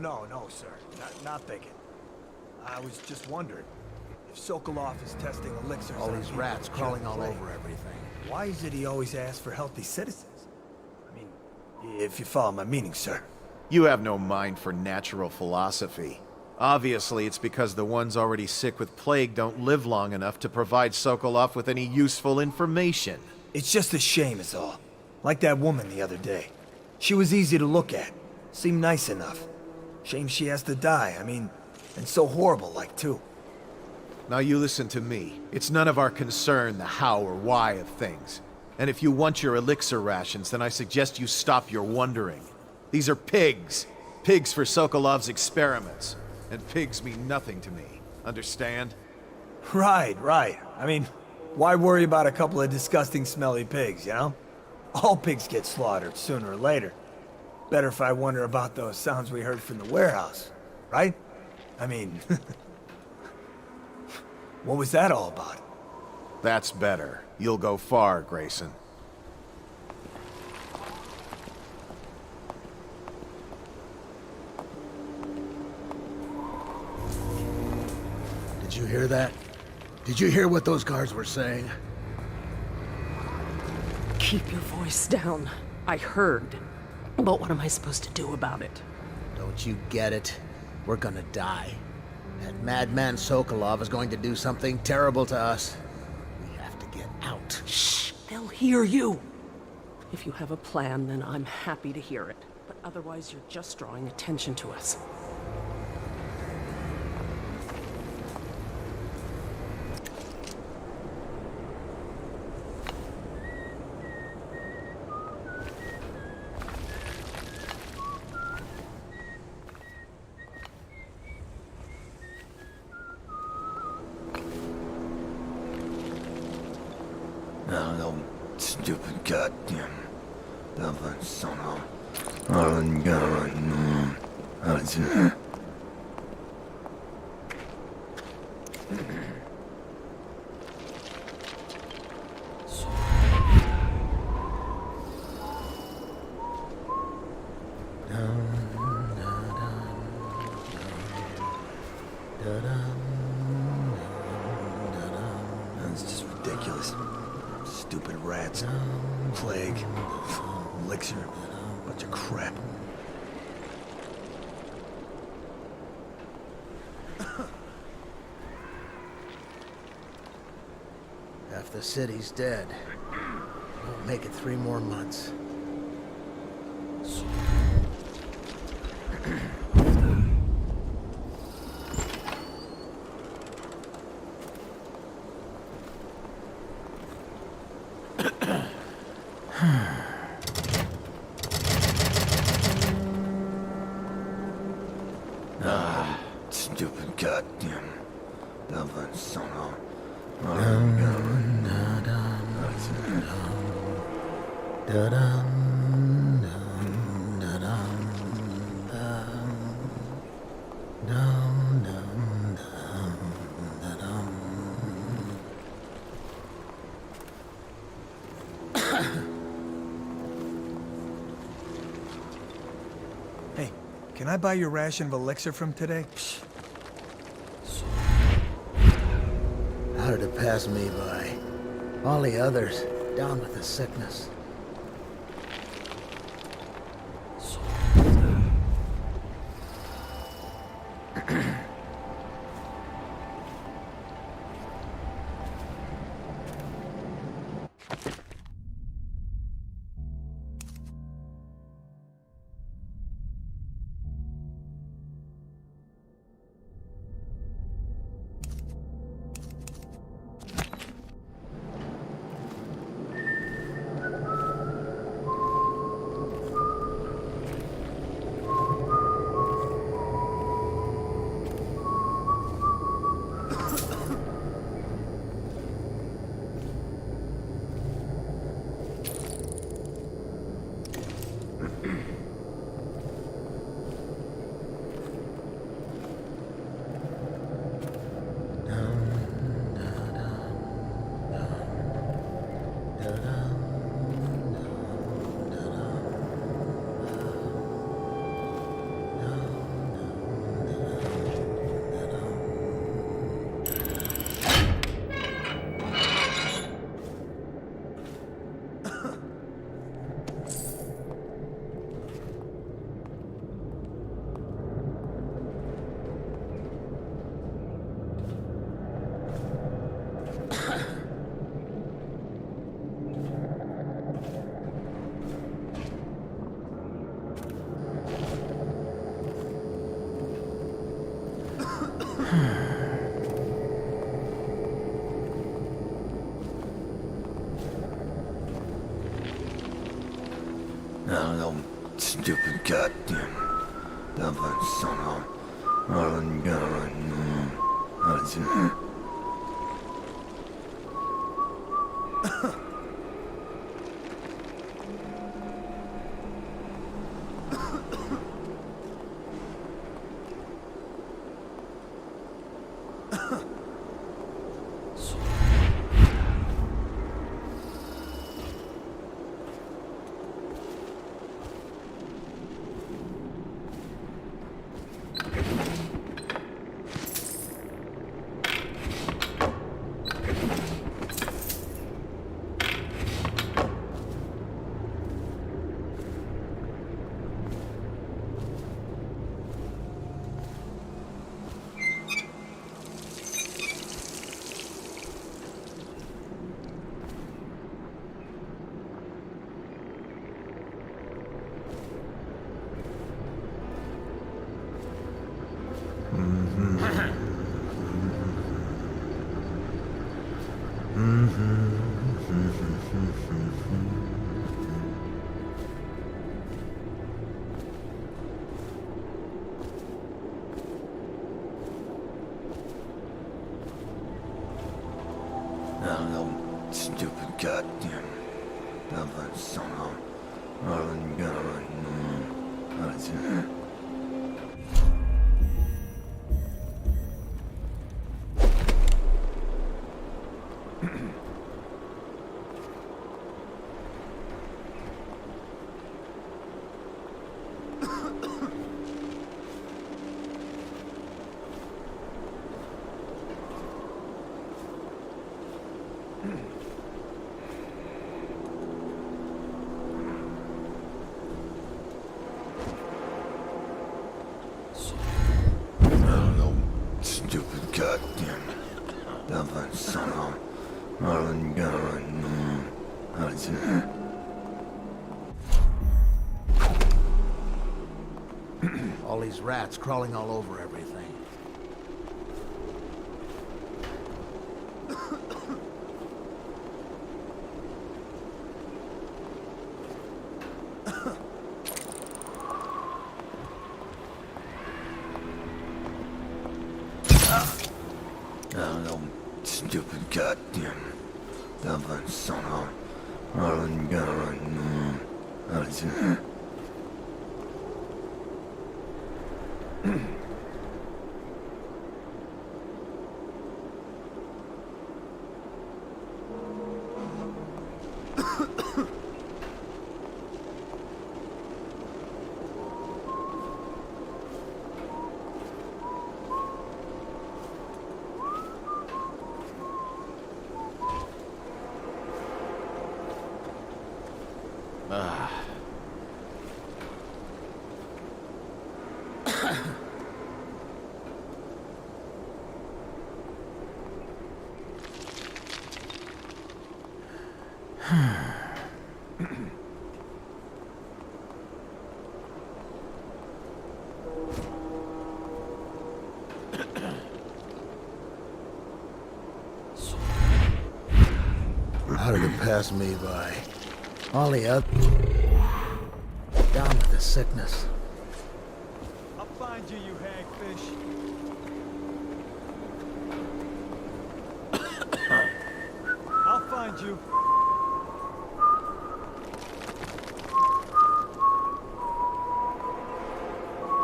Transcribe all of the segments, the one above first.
no, sir. Not thinking. I was just wondering if Sokolov is testing elixirs All on these people rats who crawling can't all play. over everything. Why is it he always asks for healthy citizens? I mean, if you follow my meaning, sir. You have no mind for natural philosophy. Obviously, it's because the ones already sick with plague don't live long enough to provide Sokolov with any useful information. It's just a shame is all. Like that woman the other day. She was easy to look at. Seemed nice enough. Shame she has to die, I mean, and so horrible like too. Now you listen to me. It's none of our concern the how or why of things. And if you want your elixir rations, then I suggest you stop your wondering. These are pigs. Pigs for Sokolov's experiments. And pigs mean nothing to me. Understand? Right. I mean, why worry about a couple of disgusting smelly pigs, you know? All pigs get slaughtered sooner or later. Better if I wonder about those sounds we heard from the warehouse, right? I mean, what was that all about? That's better. You'll go far, Grayson. Did you hear that? Did you hear what those guards were saying? Keep your voice down. I heard. But what am I supposed to do about it? Don't you get it? We're gonna die. That madman Sokolov is going to do something terrible to us. We have to get out. Shh! They'll hear you! If you have a plan, then I'm happy to hear it. But otherwise, you're just drawing attention to us. No, stupid goddamn. That's just ridiculous. Stupid rats. Plague. Elixir. Bunch of crap. Half the city's dead. Won't make it 3 more months. Stupid goddamn. Hey, can I buy your ration of elixir from today? How did it pass me by? All the others, down with the sickness. No, stupid goddamn. That son of Arlen Garland. No, stupid goddamn. That son of Arlen Garland. Stupid goddamn. That son of Arlen Garland. All these rats crawling all over everything. No, stupid goddamn. That son of Arlen Garland. How did it pass me by? All the other... Down with the sickness. I'll find you, you hagfish. I'll find you.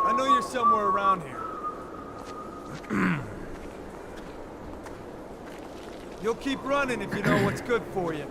I know you're somewhere around here. You'll keep running if you know what's good for you.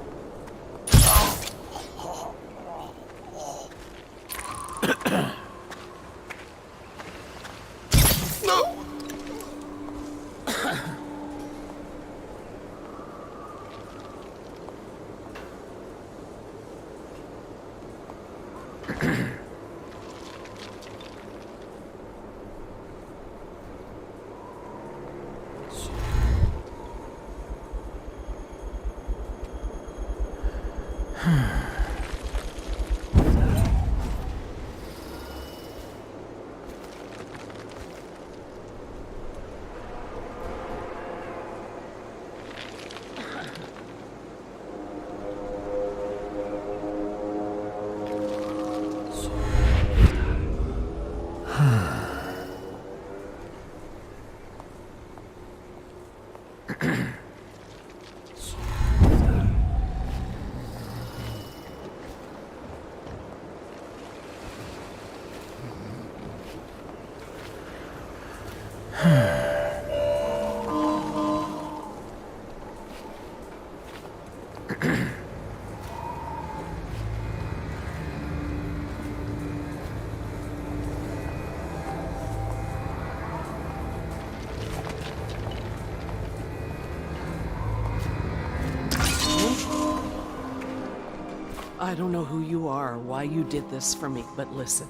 I don't know who you are or why you did this for me, but listen.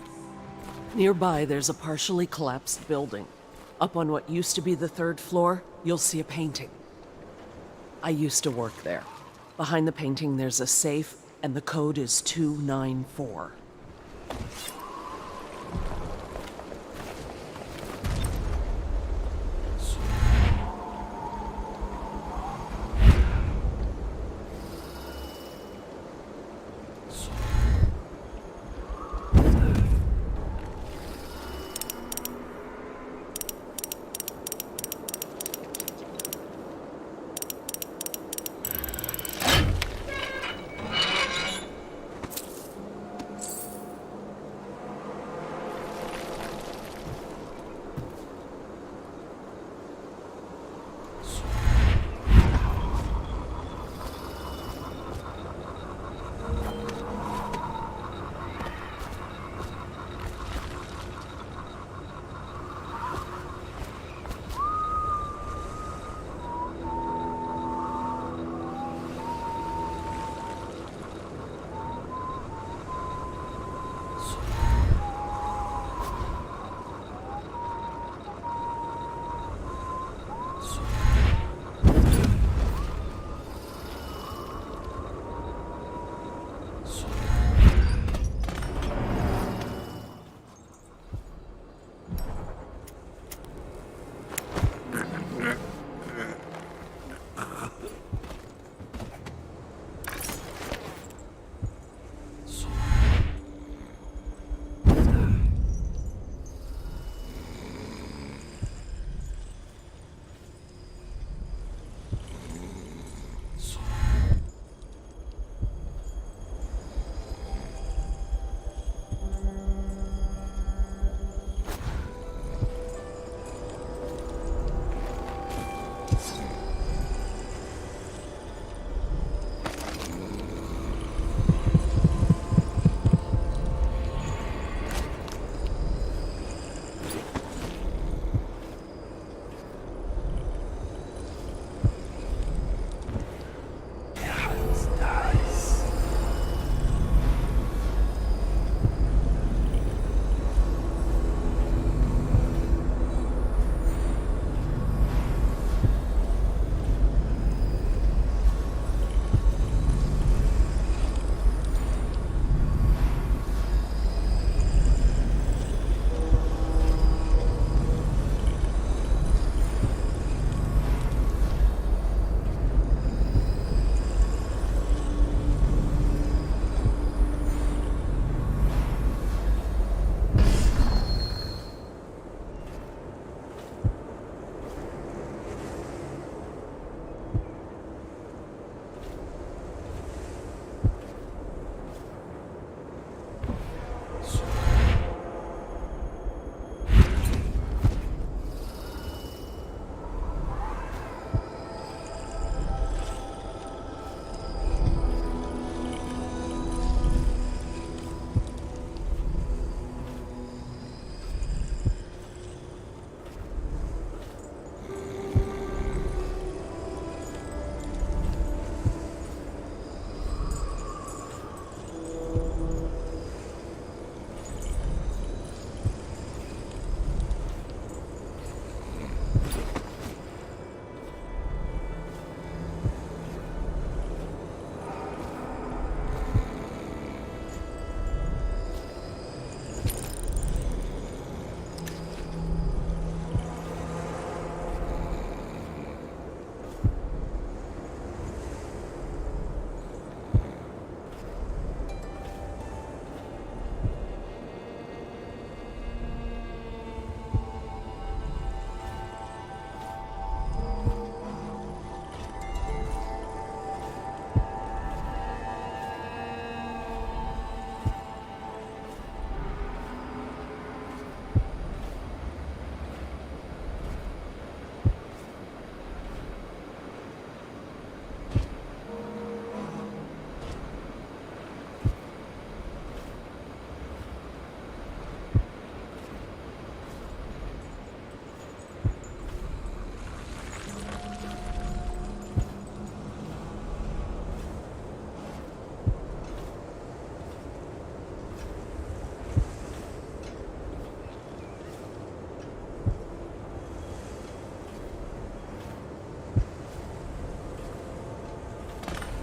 Nearby, there's a partially collapsed building. Up on what used to be the 3rd floor, you'll see a painting. I used to work there. Behind the painting, there's a safe, and the code is 294.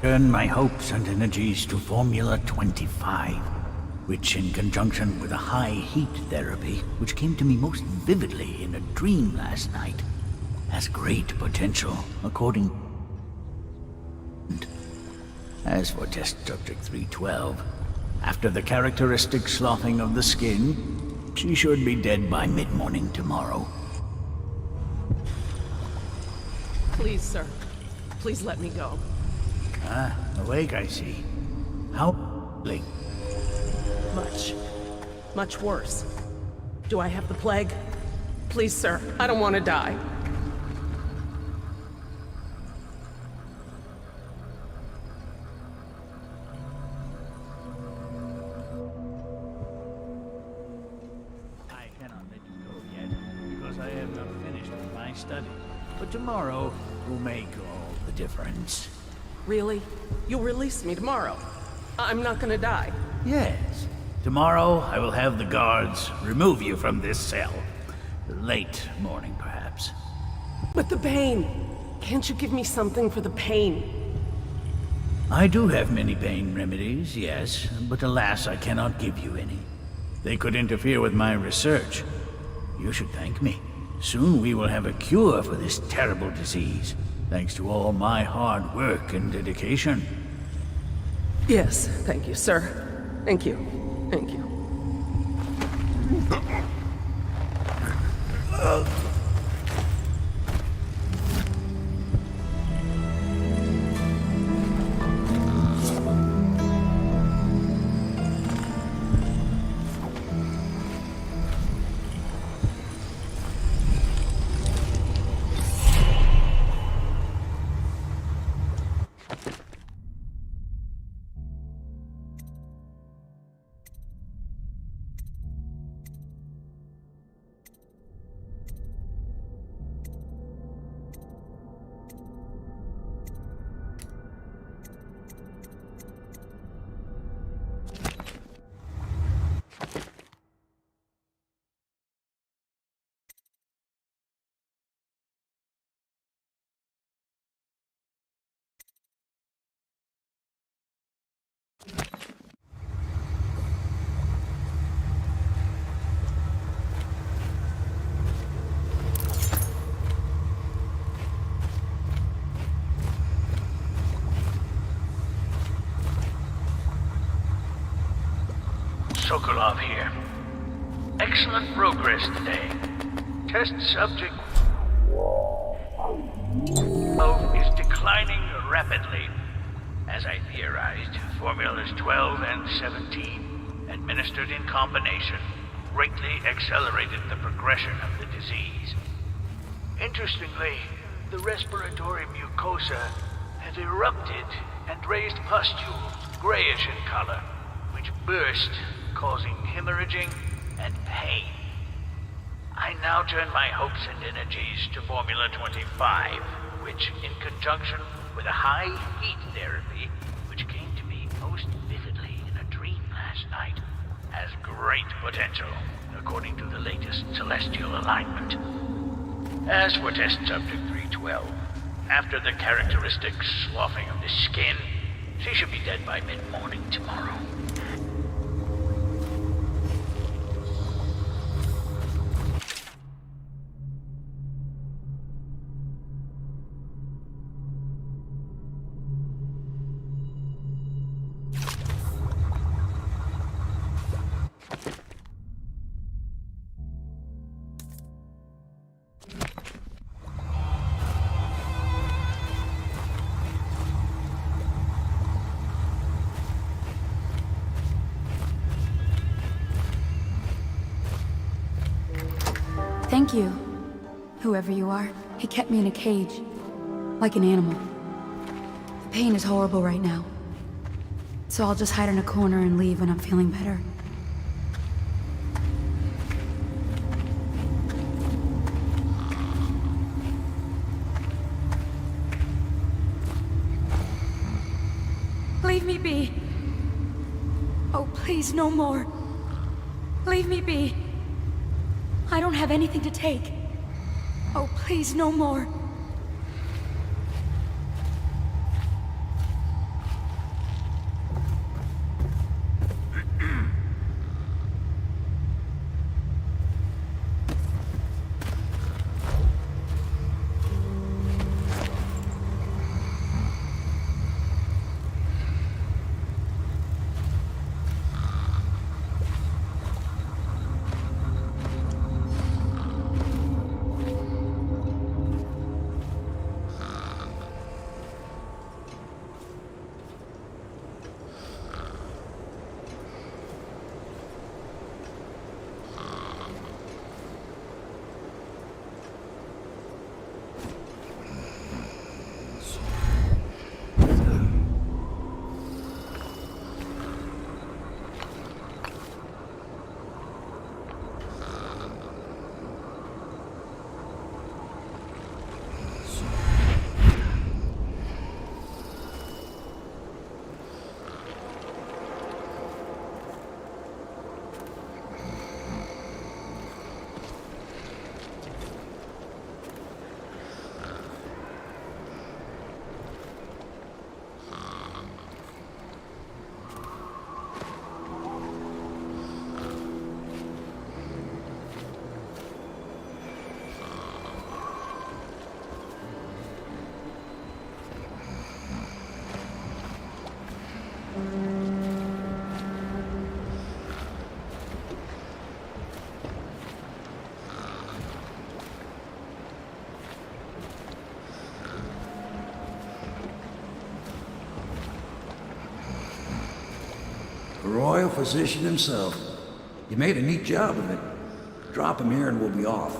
Turn my hopes and energies to Formula 25, which in conjunction with a high heat therapy, which came to me most vividly in a dream last night, has great potential, according... As for test subject 312, after the characteristic sloughing of the skin, she should be dead by mid-morning tomorrow. Please, sir. Please let me go. Ah, awake, I see. How... late? Much worse. Do I have the plague? Please, sir. I don't want to die. I cannot let you go yet, because I have not finished with my study. But tomorrow will make all the difference. Really? You'll release me tomorrow. I'm not gonna die. Yes. Tomorrow I will have the guards remove you from this cell. Late morning, perhaps. But the pain! Can't you give me something for the pain? I do have many pain remedies, yes, but alas, I cannot give you any. They could interfere with my research. You should thank me. Soon we will have a cure for this terrible disease, thanks to all my hard work and dedication. Yes, thank you, sir. Thank you. Thank you. Sokolov here. Excellent progress today. Test subject 12 is declining rapidly. As I theorized, formulas 12 and 17, administered in combination, greatly accelerated the progression of the disease. Interestingly, the respiratory mucosa had erupted and raised pustules, grayish in color, which burst, causing hemorrhaging and pain. I now turn my hopes and energies to Formula 25, which, in conjunction with a high heat therapy, which came to me most vividly in a dream last night, has great potential, according to the latest celestial alignment. As for test subject 312, after the characteristic sloughing of the skin, she should be dead by mid-morning tomorrow. Thank you, whoever you are. He kept me in a cage, like an animal. The pain is horrible right now, so I'll just hide in a corner and leave when I'm feeling better. Leave me be. Oh, please, no more. Leave me be. I don't have anything to take. Oh, please, no more. royal physician himself. You made a neat job of it. Drop him here and we'll be off.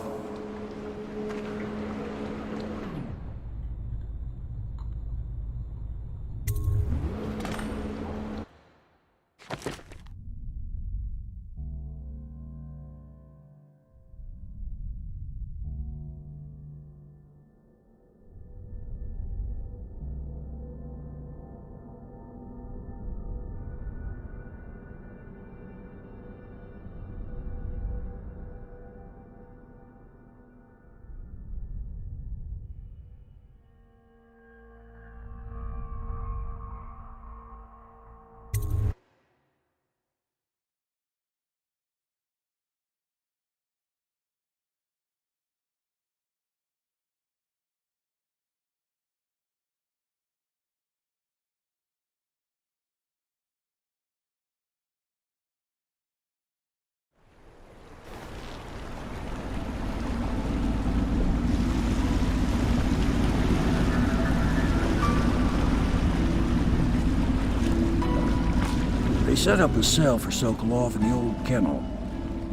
They set up a cell for Sokolov in the old kennel.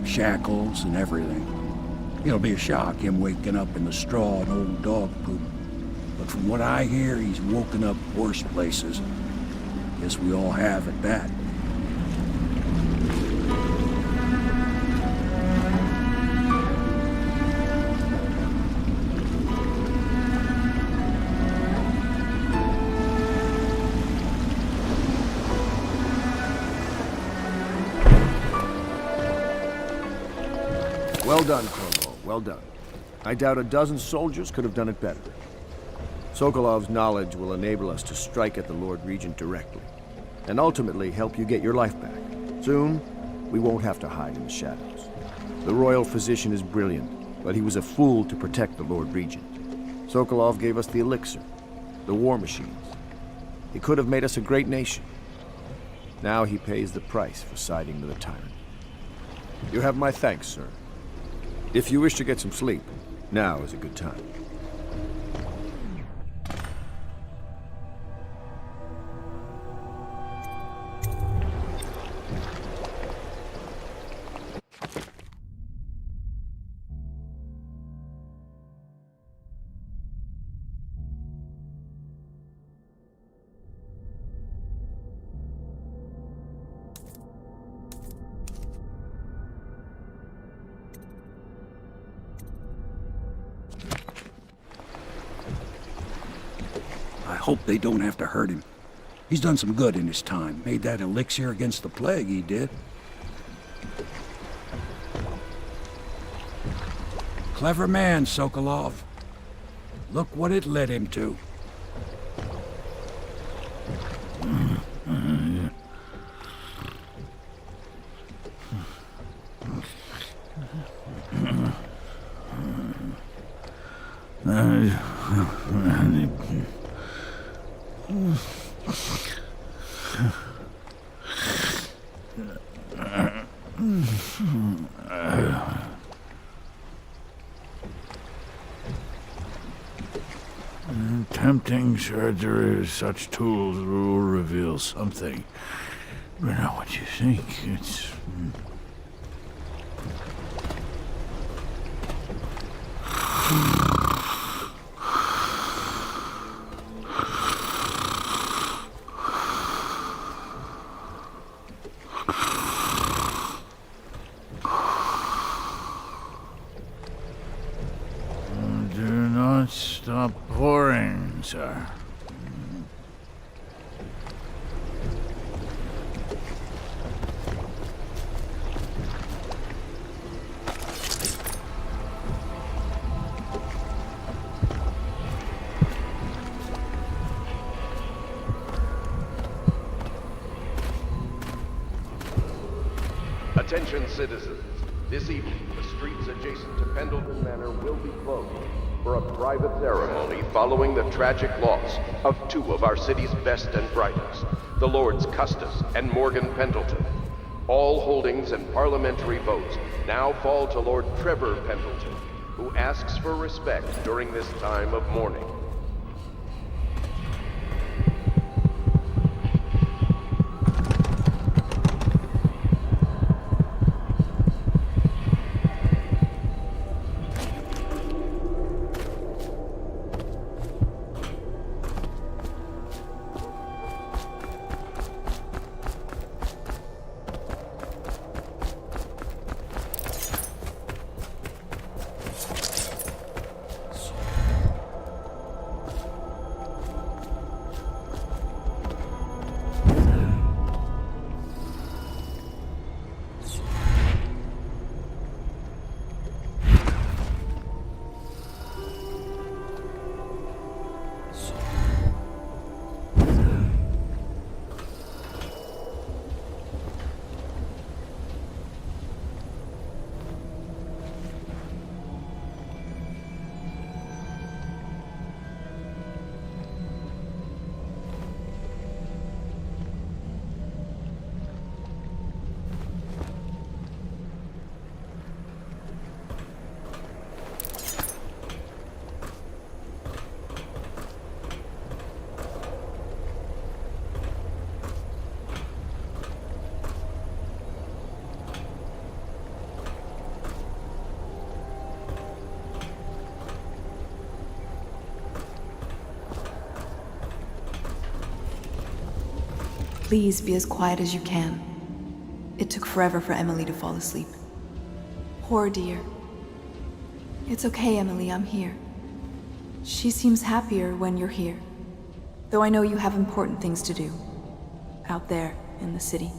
Shackles and everything. It'll be a shock, him waking up in the straw and old dog poop. But from what I hear, he's woken up worse places. Guess we all have at that. Well done, Corvo. Well done. I doubt a dozen soldiers could have done it better. Sokolov's knowledge will enable us to strike at the Lord Regent directly, and ultimately help you get your life back. Soon, we won't have to hide in the shadows. The royal physician is brilliant, but he was a fool to protect the Lord Regent. Sokolov gave us the elixir, the war machines. He could have made us a great nation. Now he pays the price for siding with a tyrant. You have my thanks, sir. If you wish to get some sleep, now is a good time. I hope they don't have to hurt him. He's done some good in his time. Made that elixir against the plague, he did. Clever man, Sokolov. Look what it led him to. Tempting surgery, such tools will reveal something. But not what you think. It's... Do not stop pouring, sir. Attention citizens. This evening, the streets adjacent to Pendleton Manor will be closed for a private ceremony following the tragic loss of two of our city's best and brightest, the Lords Custis and Morgan Pendleton. All holdings and parliamentary votes now fall to Lord Trevor Pendleton, who asks for respect during this time of mourning. Please be as quiet as you can. It took forever for Emily to fall asleep. Poor dear. It's okay, Emily, I'm here. She seems happier when you're here. Though I know you have important things to do. Out there, in the city.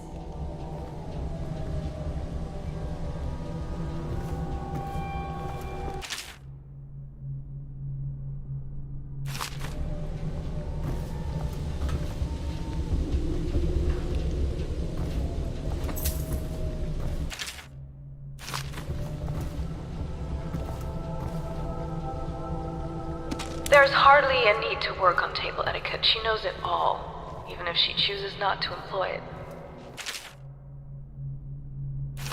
There's hardly a need to work on table etiquette. She knows it all, even if she chooses not to employ it.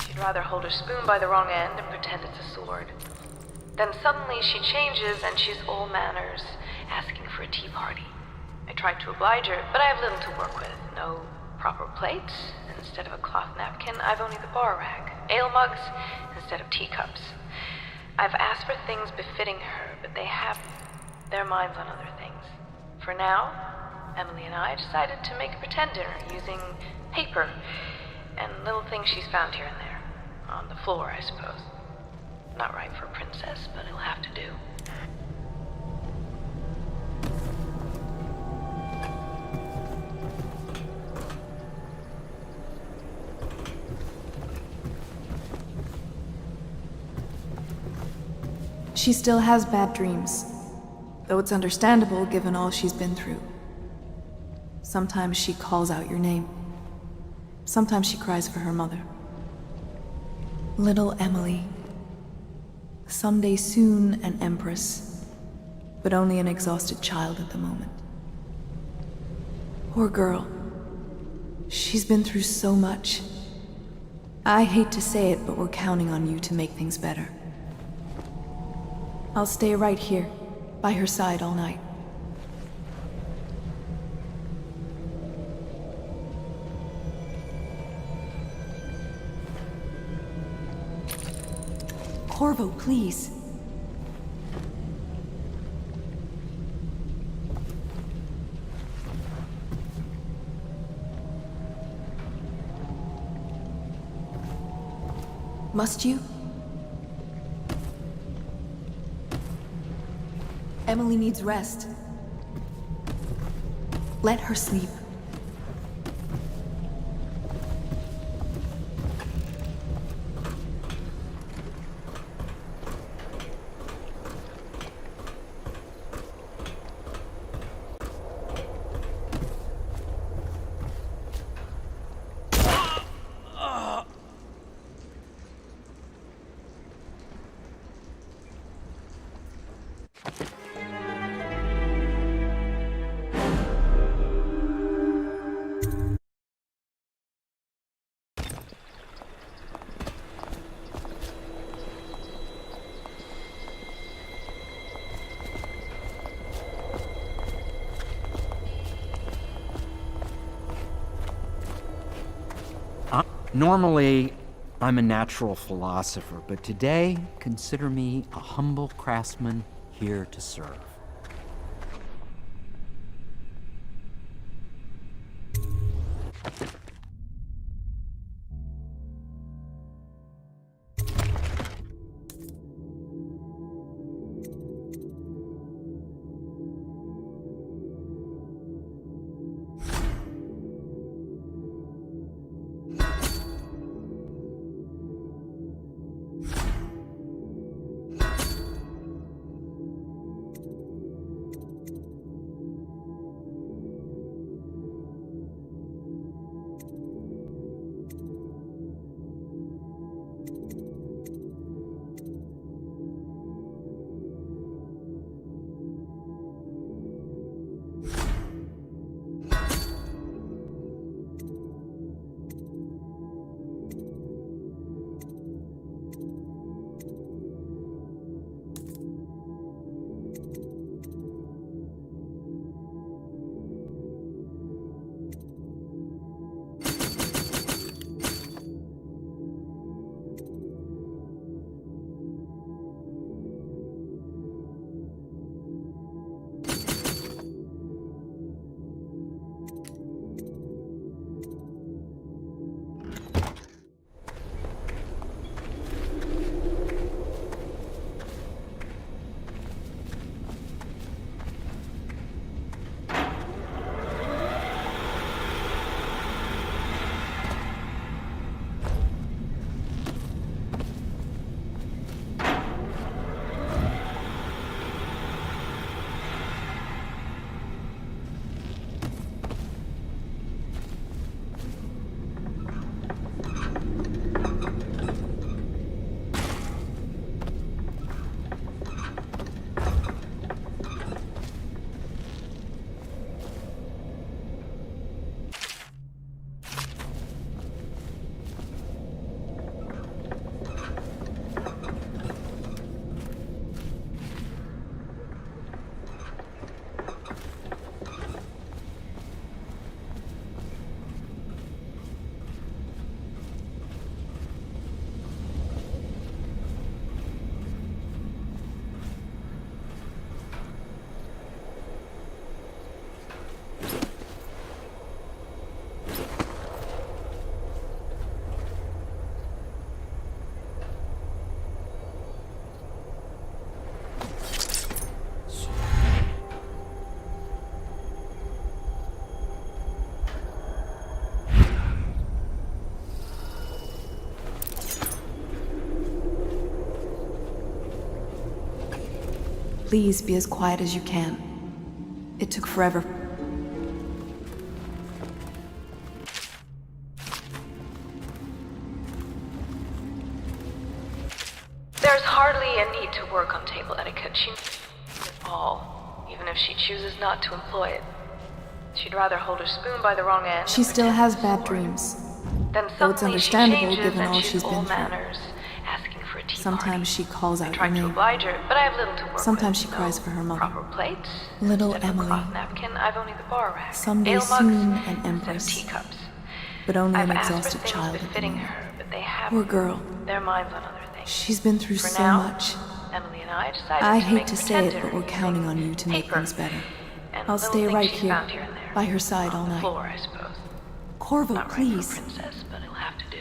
She'd rather hold her spoon by the wrong end and pretend it's a sword. Then suddenly she changes and she's all manners, asking for a tea party. I tried to oblige her, but I have little to work with. No proper plates. Instead of a cloth napkin, I've only the bar rack. Ale mugs instead of teacups. I've asked for things befitting her, but they have their minds on other things. For now, Emily and I decided to make a pretend dinner using paper and little things she's found here and there. On the floor, I suppose. Not right for a princess, but it'll have to do. She still has bad dreams, though it's understandable given all she's been through. Sometimes she calls out your name. Sometimes she cries for her mother. Little Emily. Someday soon an empress, but only an exhausted child at the moment. Poor girl. She's been through so much. I hate to say it, but we're counting on you to make things better. I'll stay right here, by her side all night. Corvo, please. Must you? Emily needs rest. Let her sleep. Normally, I'm a natural philosopher, but today, consider me a humble craftsman here to serve. Please be as quiet as you can. It took forever. There's hardly a need to work on table etiquette. She knows it all, even if she chooses not to employ it. She'd rather hold her spoon by the wrong end. She still has bad dreams. Then Though it's suddenly she understandable changes given and all she's she's all been through. manners, asking for a tea Sometimes she calls out Try your to name. oblige her, but I have little to work Sometimes with. she cries for her mother. Proper plates. Little Instead of a Emily. cloth napkin, I've only the bar rack. Someday Ale mugs soon an instead of empress. teacups. But only I've an asked for exhausted things child at the befitting moment. her, but they have Poor girl. their minds on other things. She's been through For so now, much. Emily and I decided I to hate make to say it, pretend but we're dinner counting using on you to make paper things better. and I'll little stay things right she here, found and there. by her side all On the night. floor, I suppose. Corvo, Not right please. for a princess, but it'll have to do.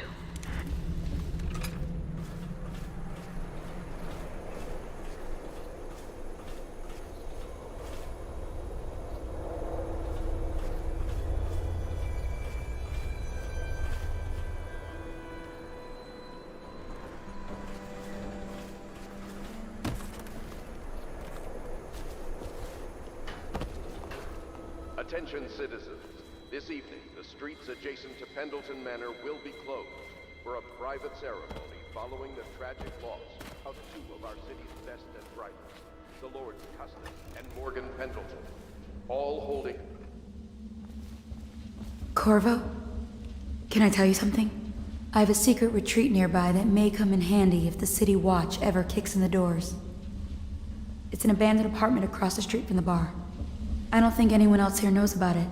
Attention citizens. This evening, the streets adjacent to Pendleton Manor will be closed for a private ceremony following the tragic loss of two of our city's best and brightest, the Lords Custis and Morgan Pendleton, all holding... Corvo? Can I tell you something? I have a secret retreat nearby that may come in handy if the city watch ever kicks in the doors. It's an abandoned apartment across the street from the bar. I don't think anyone else here knows about it,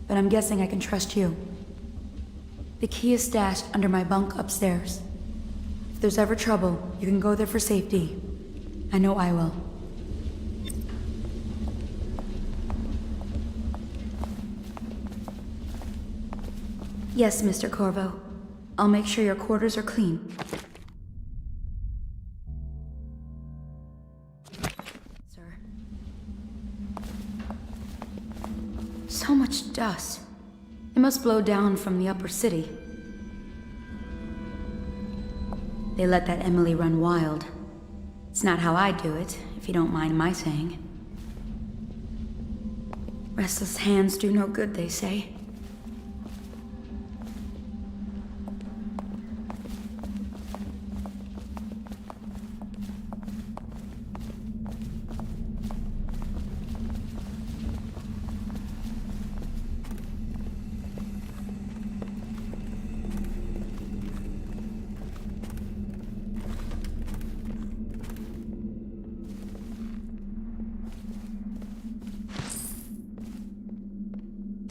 but I'm guessing I can trust you. The key is stashed under my bunk upstairs. If there's ever trouble, you can go there for safety. I know I will. Yes, Mr. Corvo. I'll make sure your quarters are clean. Sir. So much dust. It must blow down from the upper city. They let that Emily run wild. It's not how I do it, if you don't mind my saying. Restless hands do no good, they say.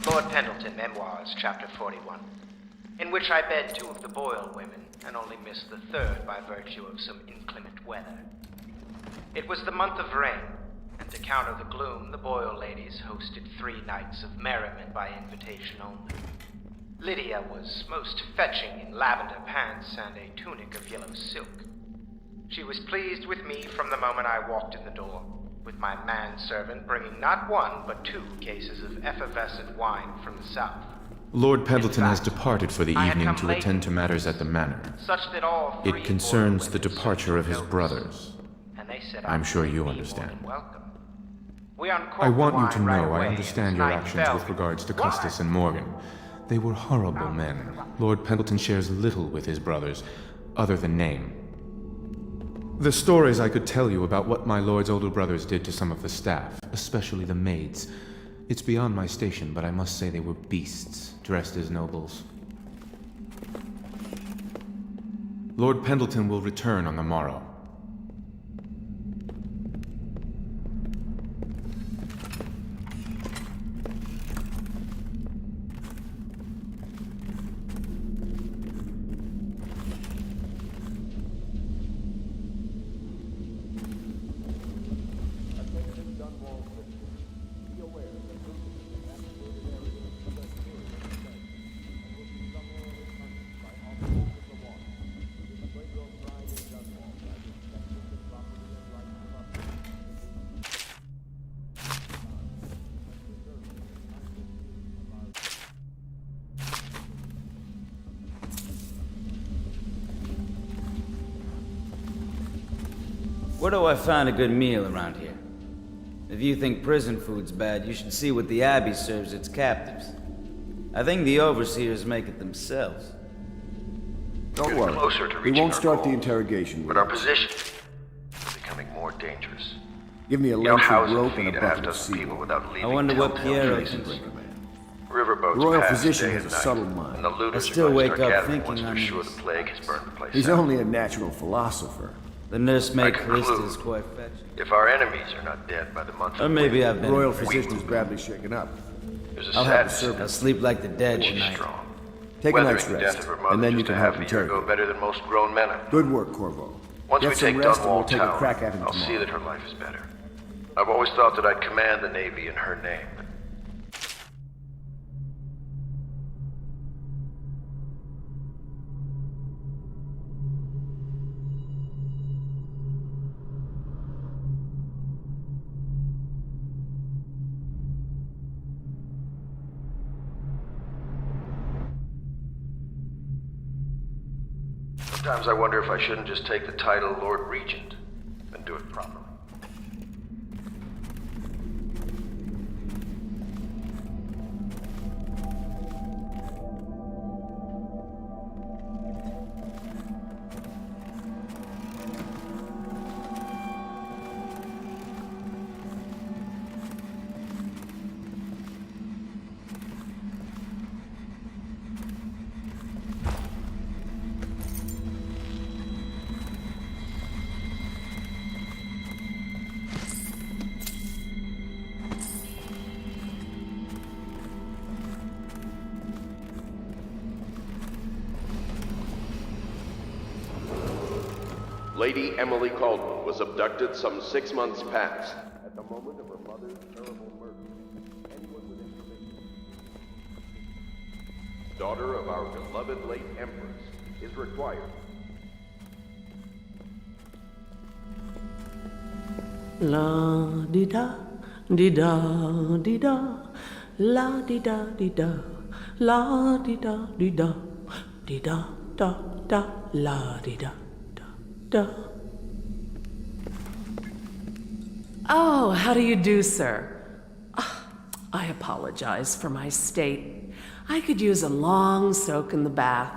Lord Pendleton Memoirs, Chapter 41, in which I bed two of the Boyle women and only missed the third by virtue of some inclement weather. It was the month of rain, and to counter the gloom, the Boyle ladies hosted 3 nights of merriment by invitation only. Lydia was most fetching in lavender pants and a tunic of yellow silk. She was pleased with me from the moment I walked in the door, with my manservant bringing not 1 but 2 cases of effervescent wine from the south. Lord Pendleton has departed for the I had evening come to late, attend to matters at the manor. such that all 3 It concerns Boyle the women departure of his noticed, brothers. and they said I'm I sure would you be understand. more than welcome. We uncorked I want the you to wine right know I away, understand and your night actions fell with regards to before- Custis and Morgan. They were horrible men. Lord Pendleton shares little with his brothers, other than name. The stories I could tell you about what my lord's older brothers did to some of the staff, especially the maids. It's beyond my station, but I must say they were beasts, dressed as nobles. Lord Pendleton will return on the morrow. Where do I find a good meal around here? If you think prison food's bad, you should see what the Abbey serves its captives. I think the overseers make it themselves. Don't Getting worry. closer to We reaching won't our start the goal, interrogation with but our us. position is becoming more dangerous. Give me a You know, length of housing rope feed and a a half bucket of dozen people seaweed. without leaving I wonder what telltale Piero traces. thinks. Riverboats The royal pass physician day has and a night, subtle mind. and the looters I still are going to wake start up gathering thinking once on we're sure this. the plague has burned the place He's out. only a natural philosopher. The nursemaid I conclude, Callista is quite fetching. If our enemies are not dead by the month Or of maybe May, I've The been. royal a freak. physician is badly shaken up. there's a I'll have the sadness servants I'll sleep like the dead she's tonight. strong. take a Weathering night's the rest, death of her mother and then you just can a help half a year ago interrogate. better than most grown men have. Good work, Corvo. Once Get we some take rest and Dunwall we'll take Tower, a crack at him I'll see tomorrow. that her life is better. I've always thought that I'd command the Navy in her name, but sometimes I wonder if I shouldn't just take the title Lord Regent and do it properly. Lady Emily Caldwell was abducted some 6 months past. At the moment of her mother's terrible murder, anyone with information, daughter of our beloved late Empress, is required. La di da, di da, di da, la di da, la di da, di da, la di da, da. Oh, how do you do, sir? Ah, I apologize for my state. I could use a long soak in the bath.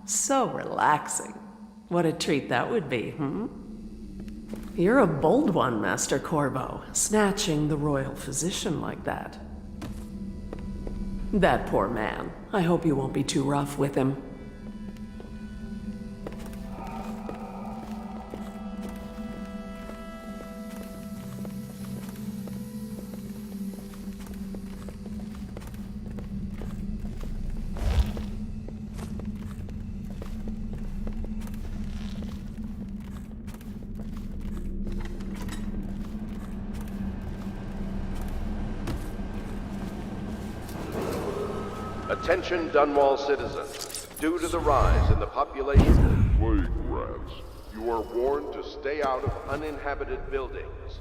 So relaxing. What a treat that would be, hmm? You're a bold one, Master Corvo, snatching the royal physician like that. That poor man. I hope you won't be too rough with him. Attention Dunwall citizens. Due to the rise in the population of plague rats, you are warned to stay out of uninhabited buildings.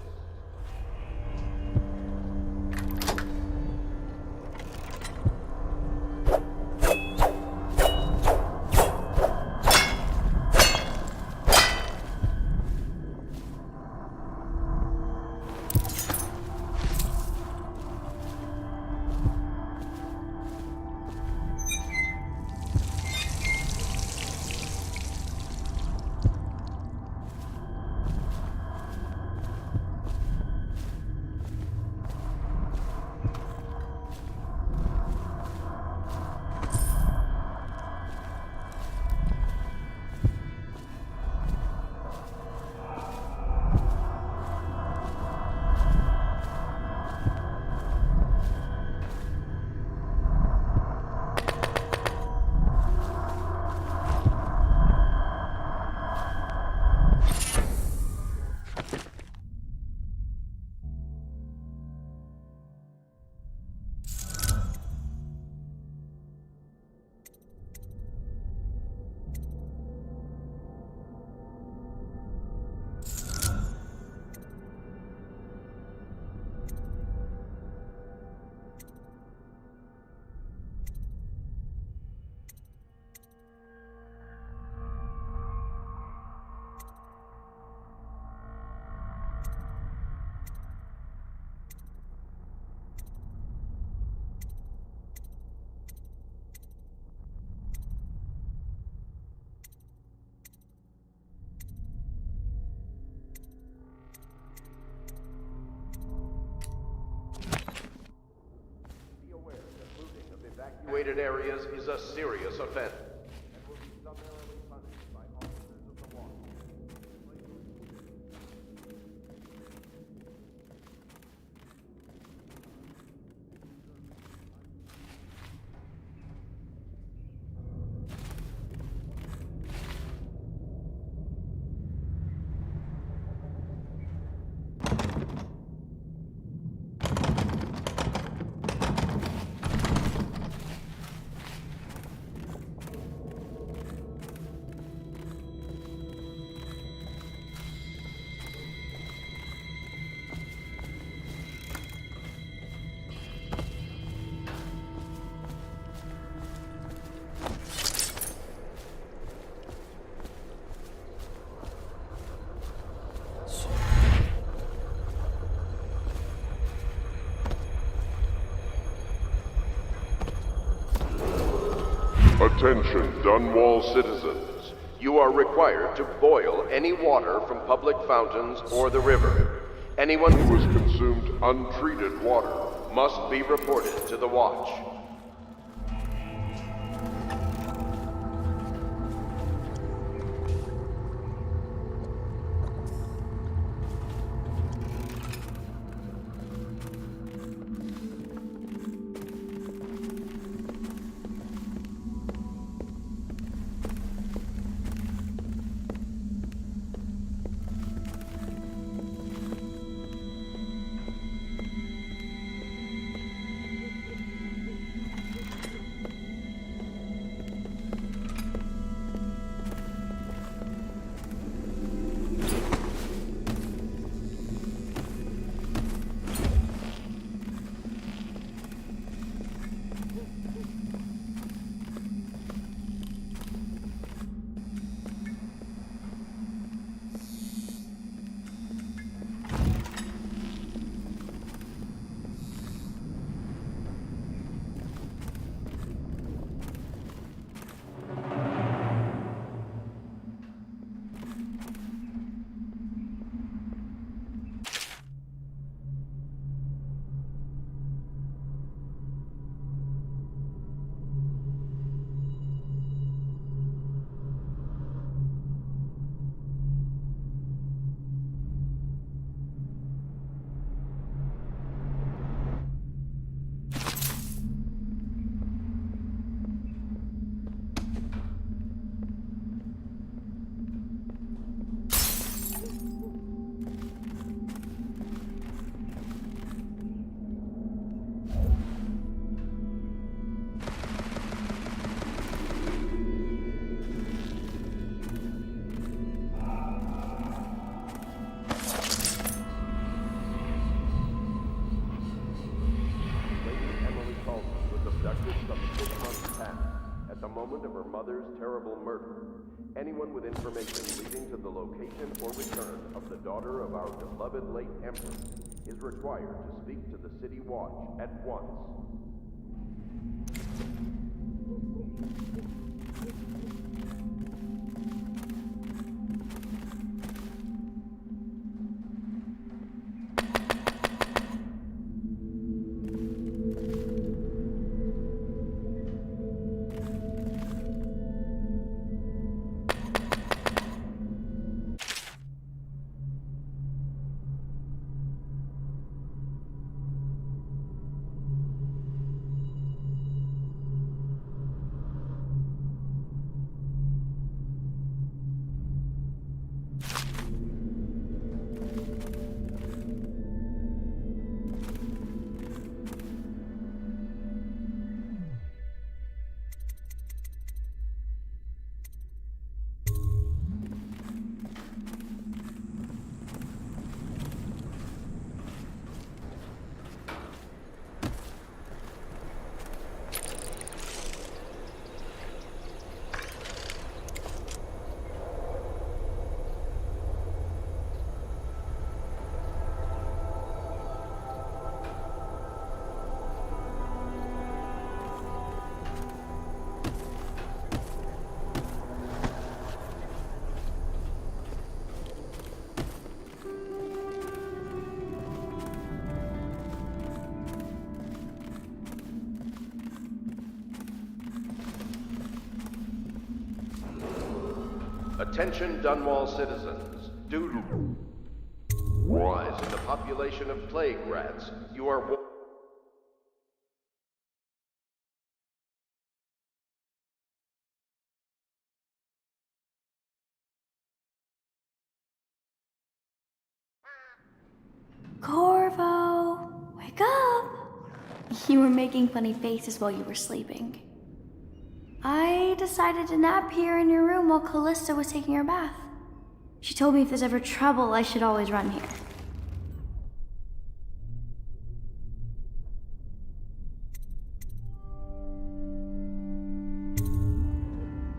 evacuated areas is a serious offense and will be summarily punished by officers of the law. Attention, Dunwall citizens. You are required to boil any water from public fountains or the river. Anyone who has consumed untreated water must be reported to the Watch. Of her mother's terrible murder. Anyone with information leading to the location or return of the daughter of our beloved late Empress is required to speak to the City Watch at once. Attention Dunwall citizens. Due to rise in the population of plague rats, you are Corvo, wake up! You were making funny faces while you were sleeping. I decided to nap here in your room while Callista was taking her bath. She told me if there's ever trouble, I should always run here.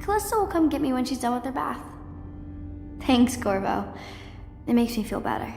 Callista will come get me when she's done with her bath. Thanks, Corvo. It makes me feel better.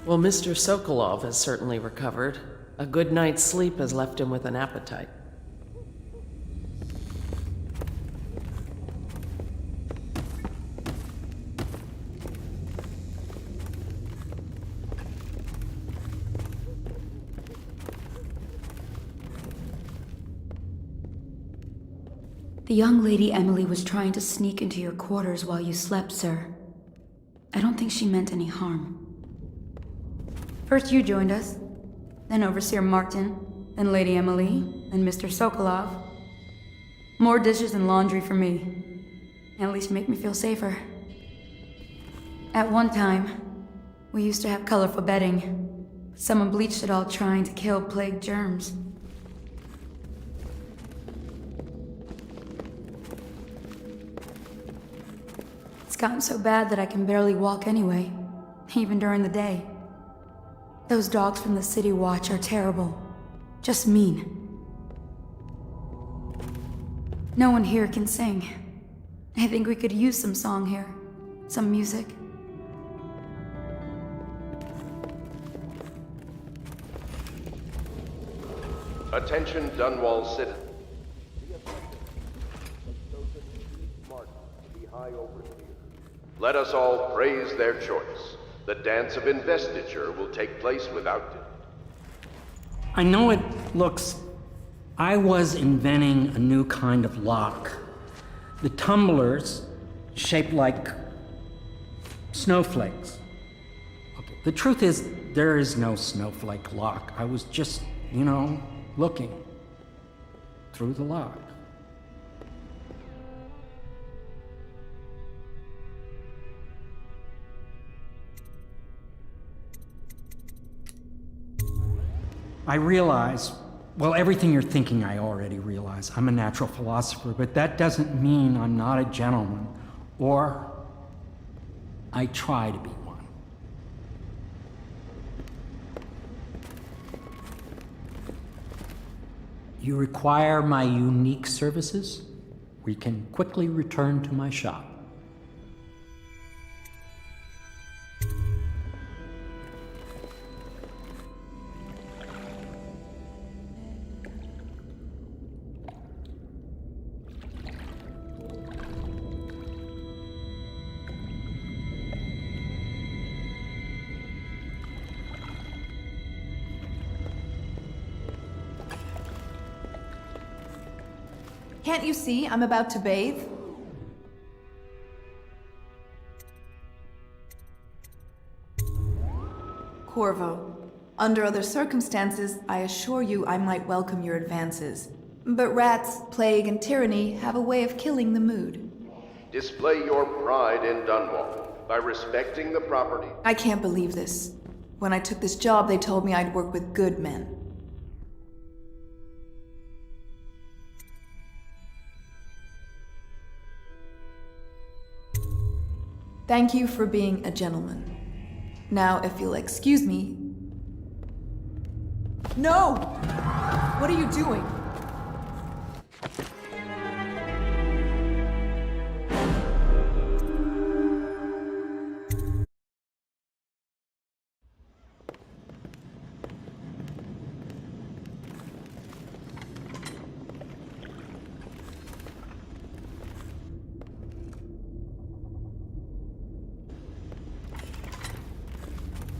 Well, Mr. Sokolov has certainly recovered. A good night's sleep has left him with an appetite. The young lady Emily was trying to sneak into your quarters while you slept, sir. I don't think she meant any harm. First you joined us, then Overseer Martin, then Lady Emily, and Mr. Sokolov. More dishes and laundry for me. At least make me feel safer. At one time, we used to have colorful bedding. Someone bleached it all trying to kill plague germs. It's gotten so bad that I can barely walk anyway, even during the day. Those dogs from the City Watch are terrible. Just mean. No one here can sing. I think we could use some song here. Some music. Attention Dunwall citizens. Let us all praise their choice. The dance of investiture will take place without delay. I know it looks... I was inventing a new kind of lock. The tumblers, shaped like snowflakes. Okay. The truth is, there is no snowflake lock. I was just, looking through the lock. I realize, well, everything you're thinking I already realize. I'm a natural philosopher, but that doesn't mean I'm not a gentleman, or I try to be one. you require my unique services, we can quickly return to my shop. Can't you see I'm about to bathe? Corvo, under other circumstances, I assure you I might welcome your advances. But rats, plague, and tyranny have a way of killing the mood. Display your pride in Dunwall by respecting the property. I can't believe this. When I took this job, they told me I'd work with good men. Thank you for being a gentleman. Now, if you'll excuse me... No! What are you doing?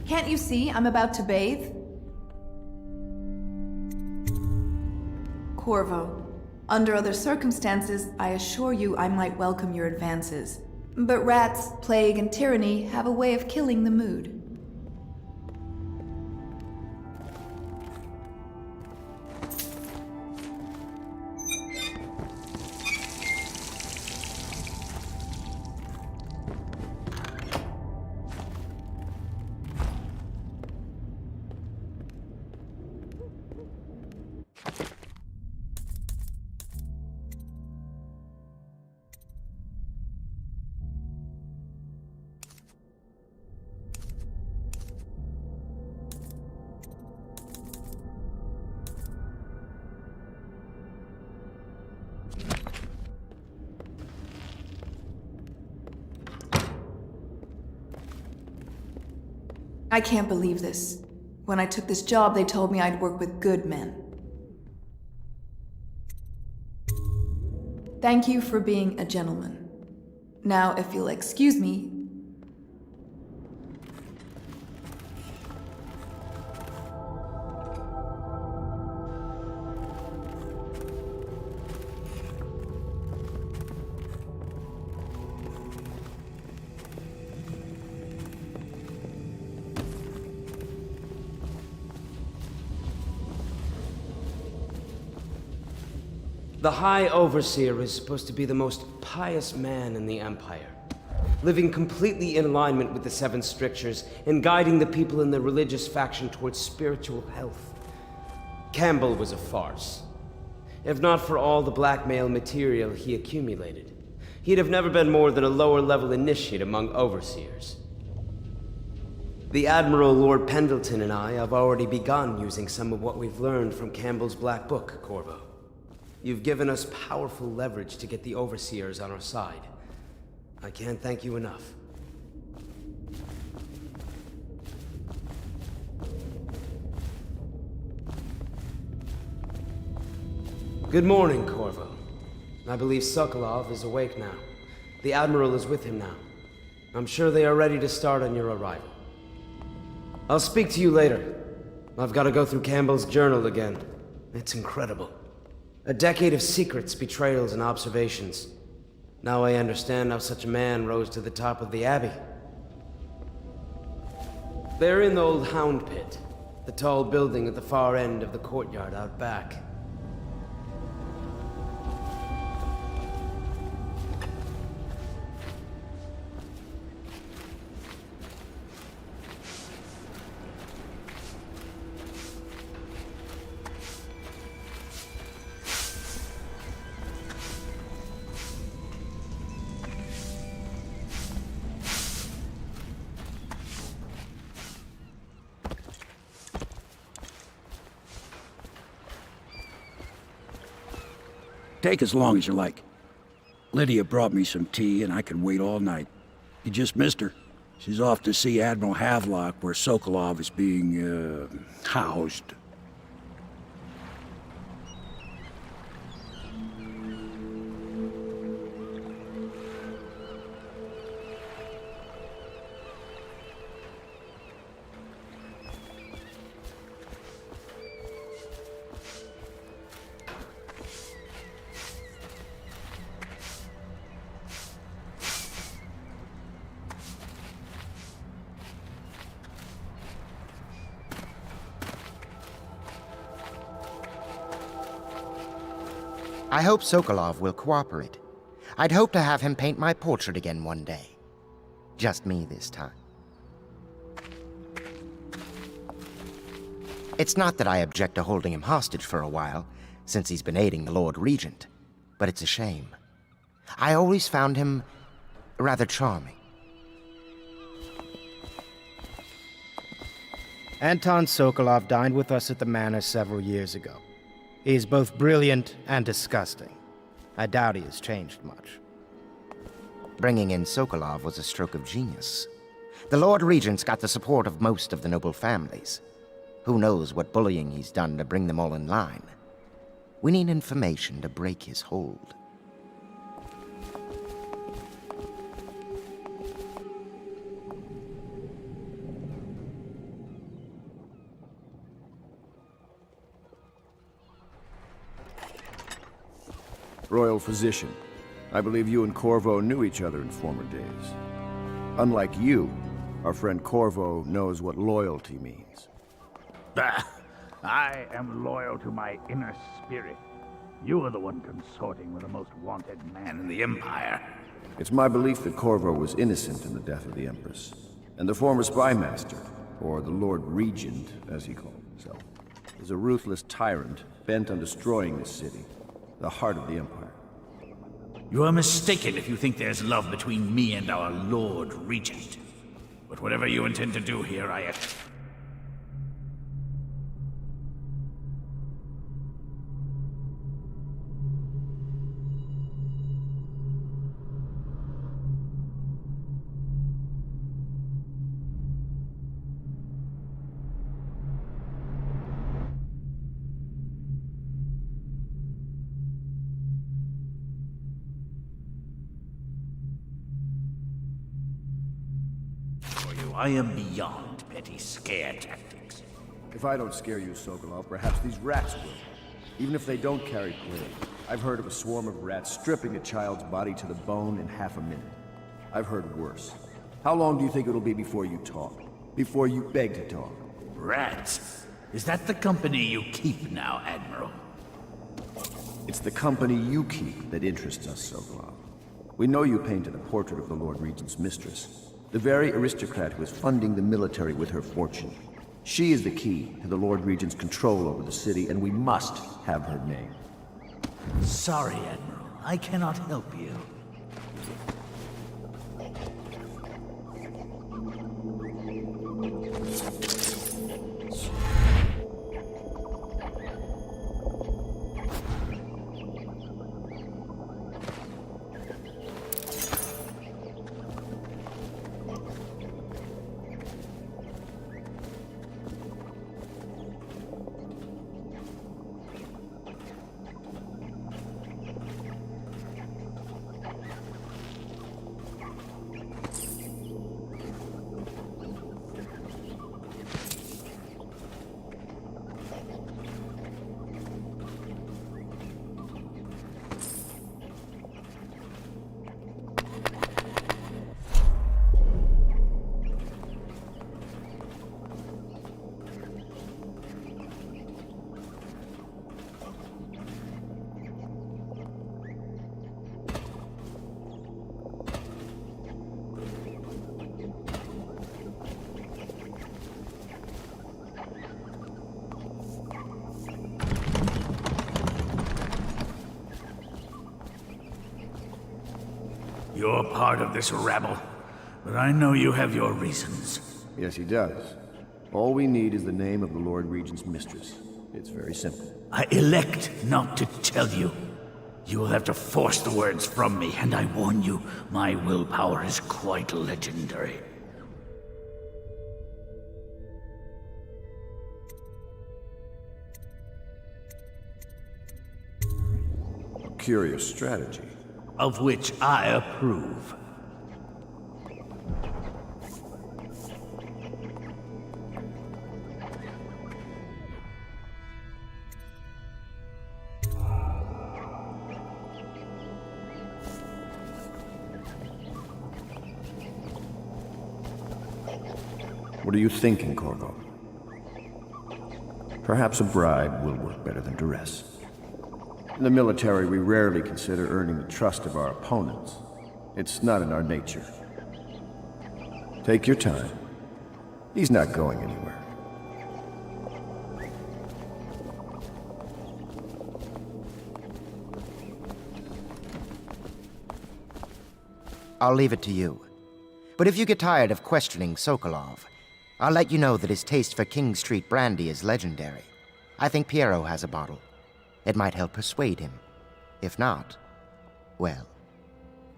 Can't you see I'm about to bathe? Corvo, under other circumstances, I assure you I might welcome your advances. But rats, plague, and tyranny have a way of killing the mood. I can't believe this. When I took this job, they told me I'd work with good men. Thank you for being a gentleman. Now, if you'll excuse me... The High Overseer is supposed to be the most pious man in the Empire, living completely in alignment with the Seven Strictures and guiding the people in the religious faction towards spiritual health. Campbell was a farce. If not for all the blackmail material he accumulated, he'd have never been more than a lower-level initiate among Overseers. The Admiral Lord Pendleton and I have already begun using some of what we've learned from Campbell's Black Book, Corvo. You've given us powerful leverage to get the Overseers on our side. I can't thank you enough. Good morning, Corvo. I believe Sokolov is awake now. The Admiral is with him now. I'm sure they are ready to start on your arrival. I'll speak to you later. I've got to go through Campbell's journal again. It's incredible. A decade of secrets, betrayals, and observations. Now I understand how such a man rose to the top of the Abbey. They're in the old Hound Pit, the tall building at the far end of the courtyard out back. Take as long as you like. Lydia brought me some tea, and I could wait all night. You just missed her. She's off to see Admiral Havelock, where Sokolov is being, housed. I hope Sokolov will cooperate. I'd hope to have him paint my portrait again one day. Just me this time. It's not that I object to holding him hostage for a while, since he's been aiding the Lord Regent, but it's a shame. I always found him rather charming. Anton Sokolov dined with us at the manor several years ago. He is both brilliant and disgusting. I doubt he has changed much. Bringing in Sokolov was a stroke of genius. The Lord Regent's got the support of most of the noble families. Who knows what bullying he's done to bring them all in line. We need information to break his hold. Royal Physician, I believe you and Corvo knew each other in former days. Unlike you, our friend Corvo knows what loyalty means. Bah! I am loyal to my inner spirit. You are the one consorting with the most wanted man in the Empire. It's my belief that Corvo was innocent in the death of the Empress, and the former spy master, or the Lord Regent, as he called himself, is a ruthless tyrant bent on destroying this city, the heart of the Empire. You are mistaken if you think there's love between me and our Lord Regent. But whatever you intend to do here, I... I am beyond petty scare tactics. If I don't scare you, Sokolov, perhaps these rats will. Even if they don't carry plague. I've heard of a swarm of rats stripping a child's body to the bone in half a minute. I've heard worse. How long do you think it'll be before you talk? Before you beg to talk? Rats? Is that the company you keep now, Admiral? It's the company you keep that interests us, Sokolov. We know you painted a portrait of the Lord Regent's mistress. The very aristocrat who is funding the military with her fortune. She is the key to the Lord Regent's control over the city, and we must have her name. Sorry, Admiral. I cannot help you. You're part of this rabble, but I know you have your reasons. Yes, he does. All we need is the name of the Lord Regent's mistress. It's very simple. I elect not to tell you. You will have to force the words from me, and I warn you, my willpower is quite legendary. A curious strategy. Of which I approve. What are you thinking, Corvo? Perhaps a bribe will work better than duress. In the military, we rarely consider earning the trust of our opponents. It's not in our nature. Take your time. He's not going anywhere. I'll leave it to you. But if you get tired of questioning Sokolov, I'll let you know that his taste for King Street brandy is legendary. I think Piero has a bottle. It might help persuade him. If not, well,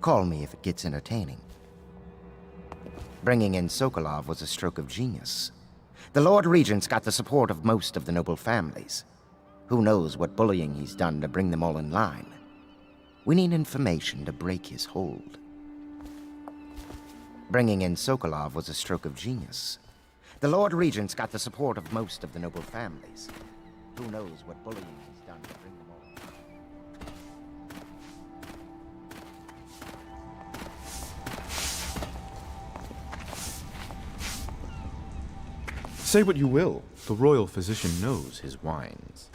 call me if it gets entertaining. Bringing in Sokolov was a stroke of genius. The Lord Regent's got the support of most of the noble families. Who knows what bullying he's done to bring them all in line. We need information to break his hold. Bringing in Sokolov was a stroke of genius. The Lord Regent's got the support of most of the noble families. Who knows what bullying he's done to bring them all in line. Say what you will, the royal physician knows his wines.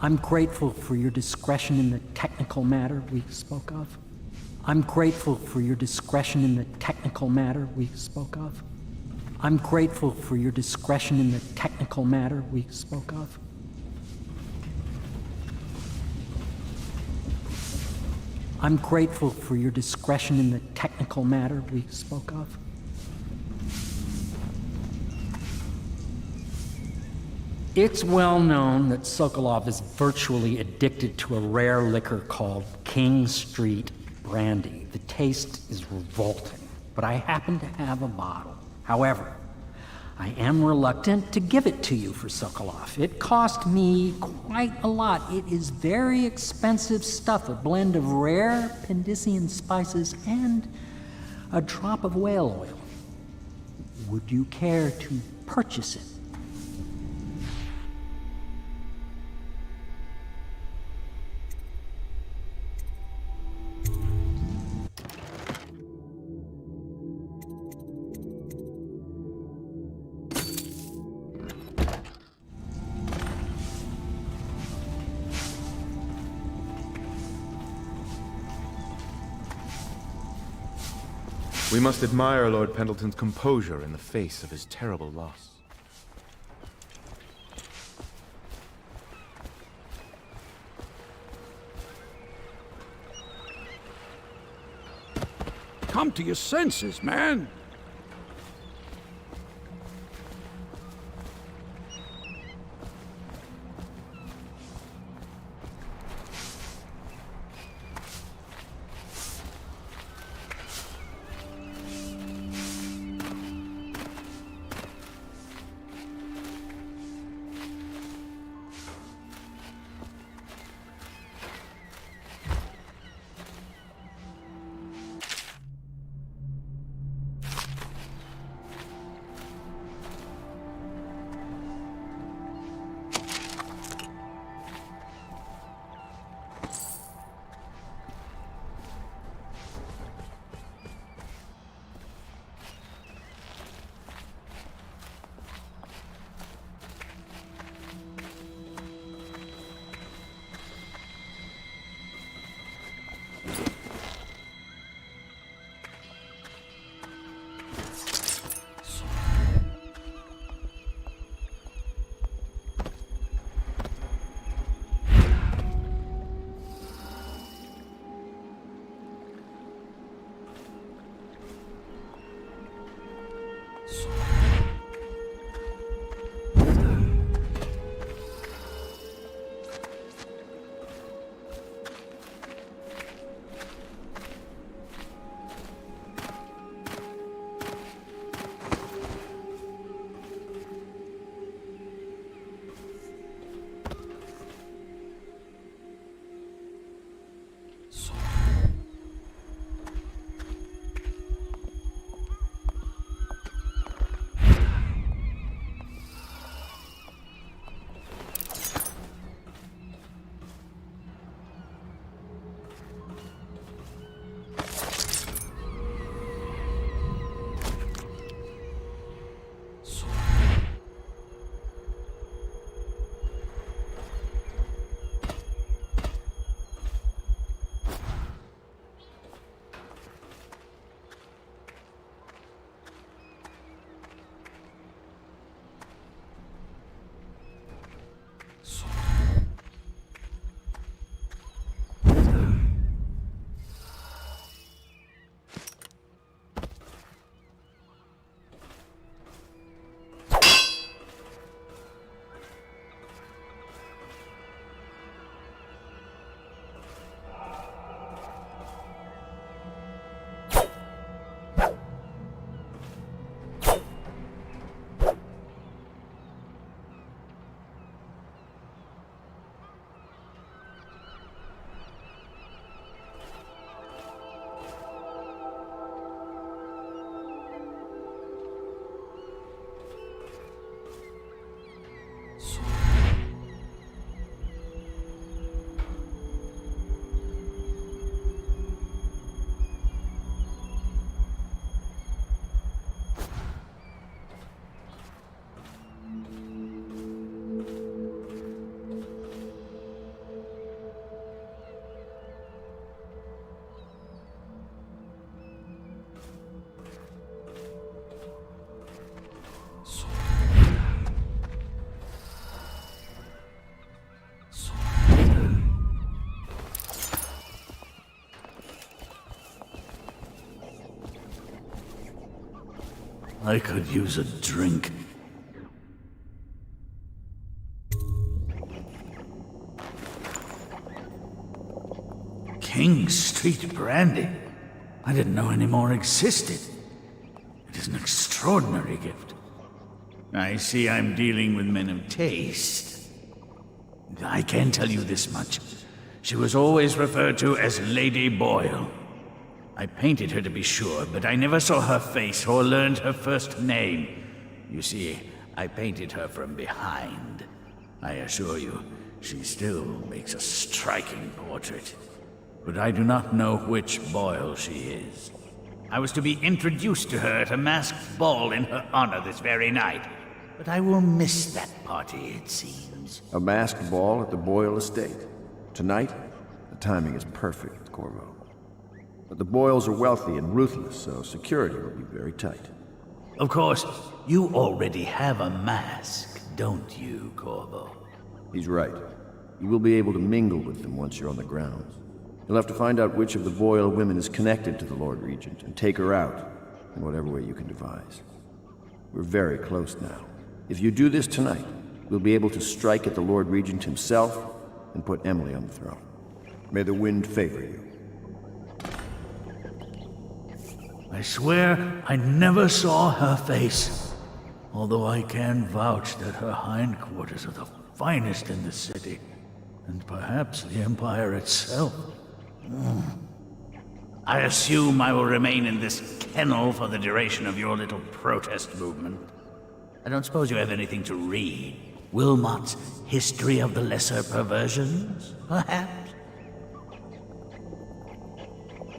I'm grateful for your discretion in the technical matter we spoke of. I'm grateful for your discretion in the technical matter we spoke of. I'm grateful for your discretion in the technical matter we spoke of. I'm grateful for your discretion in the technical matter we spoke of. It's well known that Sokolov is virtually addicted to a rare liquor called King Street brandy. The taste is revolting, but I happen to have a bottle. However, I am reluctant to give it to you for Sokolov. It cost me quite a lot. It is very expensive stuff, a blend of rare Pendician spices and a drop of whale oil. Would you care to purchase it? We must admire Lord Pendleton's composure in the face of his terrible loss. Come to your senses, man. I could use a drink. King Street brandy? I didn't know any more existed. It is an extraordinary gift. I see I'm dealing with men of taste. I can tell you this much. She was always referred to as Lady Boyle. I painted her to be sure, but I never saw her face or learned her first name. You see, I painted her from behind. I assure you, she still makes a striking portrait. But I do not know which Boyle she is. I was to be introduced to her at a masked ball in her honor this very night. But I will miss that party, it seems. A masked ball at the Boyle estate. Tonight? The timing is perfect, Corvo. But the Boyles are wealthy and ruthless, so security will be very tight. Of course, you already have a mask, don't you, Corvo? He's right. You will be able to mingle with them once you're on the grounds. You'll have to find out which of the Boyle women is connected to the Lord Regent and take her out in whatever way you can devise. We're very close now. If you do this tonight, we'll be able to strike at the Lord Regent himself and put Emily on the throne. May the wind favor you. I swear I never saw her face, although I can vouch that her hindquarters are the finest in the city, and perhaps the Empire itself. I assume I will remain in this kennel for the duration of your little protest movement. I don't suppose you have anything to read? Wilmot's History of the Lesser Perversions, perhaps?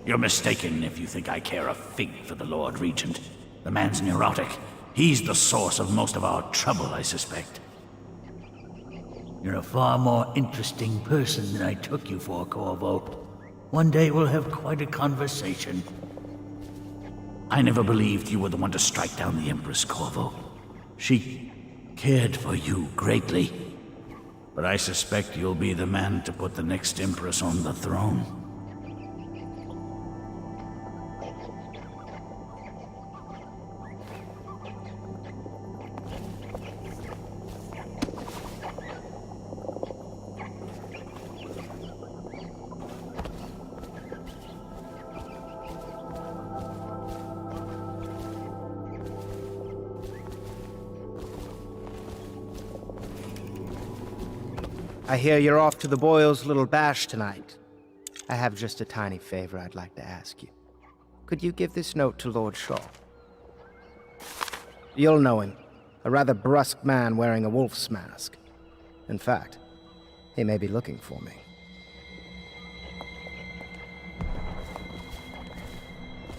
You're mistaken if you think I care a fig for the Lord Regent. The man's neurotic. He's the source of most of our trouble, I suspect. You're a far more interesting person than I took you for, Corvo. One day we'll have quite a conversation. I never believed you were the one to strike down the Empress, Corvo. She cared for you greatly. But I suspect you'll be the man to put the next Empress on the throne. I hear you're off to the Boyles' little bash tonight. I have just a tiny favor I'd like to ask you. Could you give this note to Lord Shaw? You'll know him. A rather brusque man wearing a wolf's mask. In fact, he may be looking for me.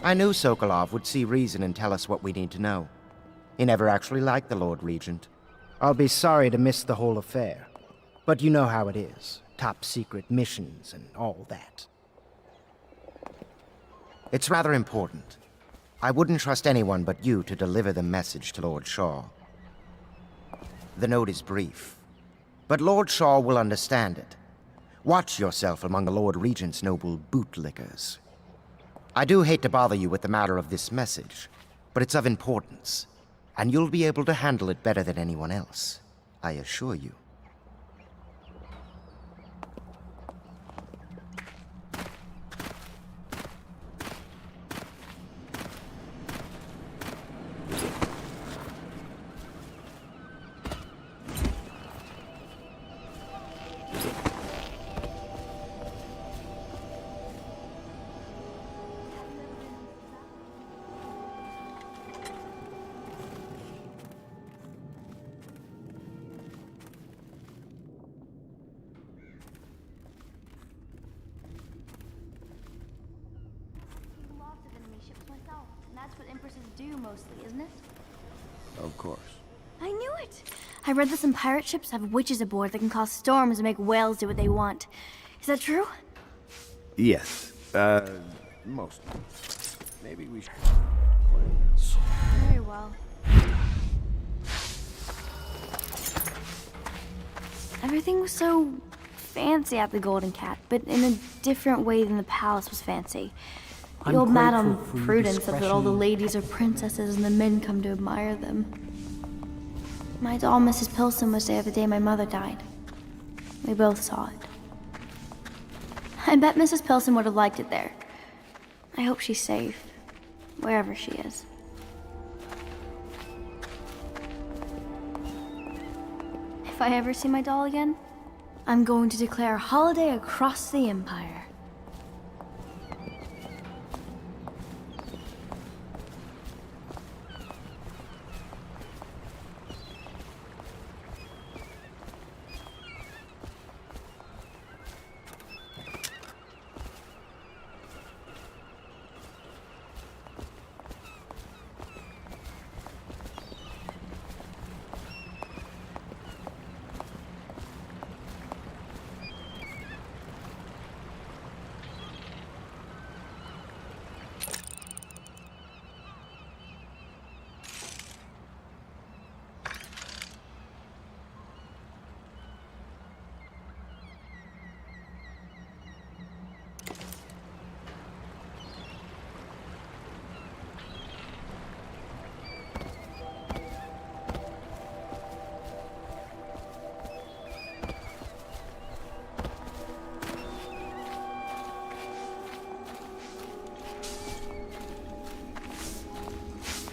I knew Sokolov would see reason and tell us what we need to know. He never actually liked the Lord Regent. I'll be sorry to miss the whole affair. But you know how it is. Top secret missions and all that. It's rather important. I wouldn't trust anyone but you to deliver the message to Lord Shaw. The note is brief, but Lord Shaw will understand it. Watch yourself among the Lord Regent's noble bootlickers. I do hate to bother you with the matter of this message, but it's of importance, and you'll be able to handle it better than anyone else, I assure you. That's what empresses do mostly, isn't it? Of course. I knew it! I read that some pirate ships have witches aboard that can cause storms and make whales do what they want. Is that true? Yes. Mostly. Maybe we should... Very well. Everything was so fancy at the Golden Cat, but in a different way than the palace was fancy. The old Madame Prudence said that all the ladies are princesses and the men come to admire them. My doll, Mrs. Pilson, was there the day my mother died. We both saw it. I bet Mrs. Pilson would have liked it there. I hope she's safe, wherever she is. If I ever see my doll again, I'm going to declare a holiday across the Empire.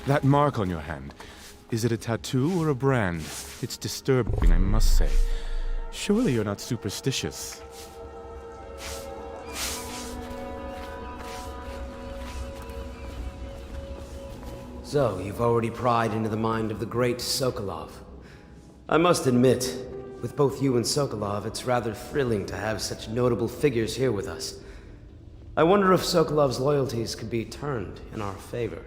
That mark on your hand, is it a tattoo or a brand? It's disturbing, I must say. Surely you're not superstitious. So, you've already pried into the mind of the great Sokolov. I must admit, with both you and Sokolov, it's rather thrilling to have such notable figures here with us. I wonder if Sokolov's loyalties could be turned in our favor.